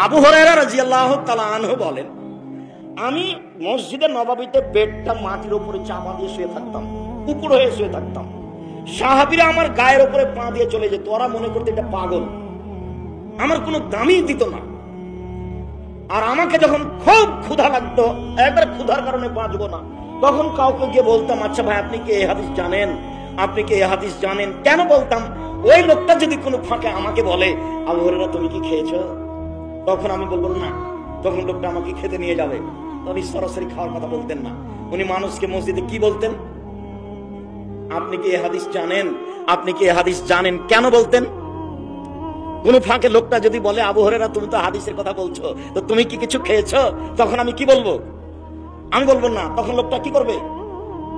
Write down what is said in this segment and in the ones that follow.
আবু হুরায়রা রাদিয়াল্লাহু তাআলা আনহু বলেন, আমি মসজিদে নববীতে বেডটা মাটির উপরে চাপা দিয়ে শুয়ে থাকতাম, উপর হয়ে শুয়ে থাকতাম। সাহাবীরা আমার গায়ের উপরে পা দিয়ে চলে যেত, ওরা মনে করতো এটা পাগল, আমার কোনো দামই দিত না। আর আমাকে যখন খুব ক্ষুধা লাগতো, একবার ক্ষুধার কারণে বাঁচবো না, তখন কাউকে গিয়ে বলতাম, আচ্ছা ভাই আপনি কি এই হাদিস জানেন, আপনি কি এই হাদিস জানেন? কেন বলতাম? ওই লোকটা যদি কোনো ফাঁকে আমাকে বলে, আবু হুরায়রা তুমি কি খেয়েছো, তখন আমি বলবো না, তখন লোকটা আমাকে খেতে নিয়ে যাবে। উনি সরাসরি খাওয়ার কথা বলতেন না, উনি মানুষকে মসজিদে কি বলতেন, আপনি কি এই হাদিস জানেন, আপনি কি এই হাদিস জানেন, কেন বলতেন? কোন ফাঁকে লোকটা যদি বলে, আবু হুরায়রা তুমি তো হাদিসের কথা বলছো, তো তুমি কি কিছু খেয়েছো, তখন আমি কি বলবো? আমি বলবো না, তখন লোকটা কি করবে,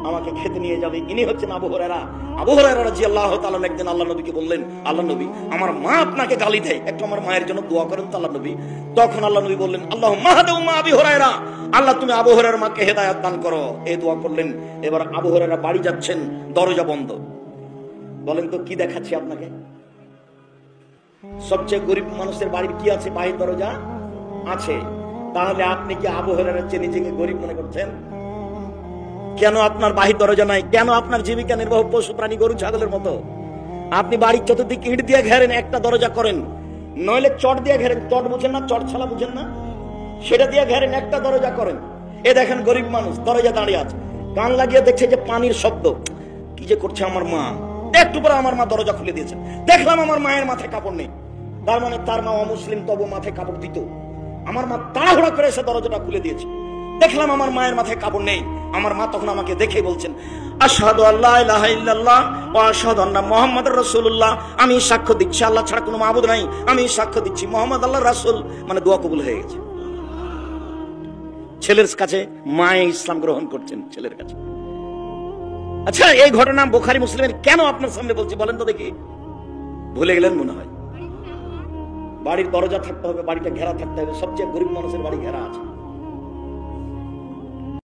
আমাকে খেতে নিয়ে যাবে। ইনি হচ্ছেন আবু হুরায়রা। আবু হুরায়রা রাদিয়াল্লাহু তাআলা একদিন আল্লাহ নবীকে বললেন, আল্লাহ নবী আমার মা আপনাকে গালি দেয়, একটু আমার মায়ের জন্য দোয়া করেন তো আল্লাহ নবী। তখন আল্লাহ নবী বললেন, আল্লাহুম্মা হাদি উম্মা আবি হুরায়রা, আল্লাহ তুমি আবু হুরায়রার মাকে হেদায়েত দান করো, এই দোয়া করলেন। এবার আবু হুরায়রা বাড়ি যাচ্ছেন, দরজা বন্ধ। বলেন তো কি দেখাচ্ছি আপনাকে? সবচেয়ে গরিব মানুষের বাড়ির কি আছে, বাহির দরজা আছে। তাহলে আপনি কি আবু হুরায়রার চেয়ে নিজেকে গরিব মনে করছেন? কেন আপনার বাহির দরজা নাই? কেন আপনার জীবিকা নির্বাহ পশু প্রাণী গরু ছাগলের মতো? আপনি বাড়ির চতুর্দিকে ইট দিয়ে ঘেরেন, একটা দরজা করেন, নইলে চট দিয়ে ঘেরেন, চট বুঝেন না, চট ছালা বুঝেন না, সেটা দিয়ে ঘেরেন, একটা দরজা করেন। এ দেখেন গরিব মানুষ দরজা দাঁড়িয়ে আছে, কান লাগিয়ে দেখছে যে পানির শব্দ, কি যে করছে আমার মা। একটু পরে আমার মা দরজা খুলে দিয়েছে, দেখলাম আমার মায়ের মাথায় কাপড় নেই। তার মানে তার মা অমুসলিম, তবু মাথায় কাপড় দিত। আমার মা তাড়াহুড়া করে এসে দরজাটা খুলে দিয়েছে, দেখলাম আমার মায়ের মাথায় কাপড় নেই। আমার মা তখন আমাকে দেখে বলছেন, আশহাদু আল্লা ইলাহা ইল্লাল্লাহ ওয়া আশহাদু আন্না মুহাম্মাদুর রাসূলুল্লাহ, আমি সাক্ষ্য দিচ্ছি আল্লাহ ছাড়া কোনো মাবুদ নাই, আমি সাক্ষ্য দিচ্ছি মুহাম্মদ আল্লাহর রাসূল। মানে দোয়া কবুল হয়ে গেছে। ছেলের কাছে মায়ে ইসলাম গ্রহণ করছেন, ছেলের কাছে। আচ্ছা, এই ঘটনা বুখারী মুসলিমের কেন আপনার সামনে বলছি বলেন তো দেখি? ভুলে গেলেন মনে হয়। বাড়ির দরজা থাকতে হবে, বাড়িটা ঘেরা থাকতে হবে। সবচেয়ে গরিব মানুষের বাড়ি ঘেরা আছে।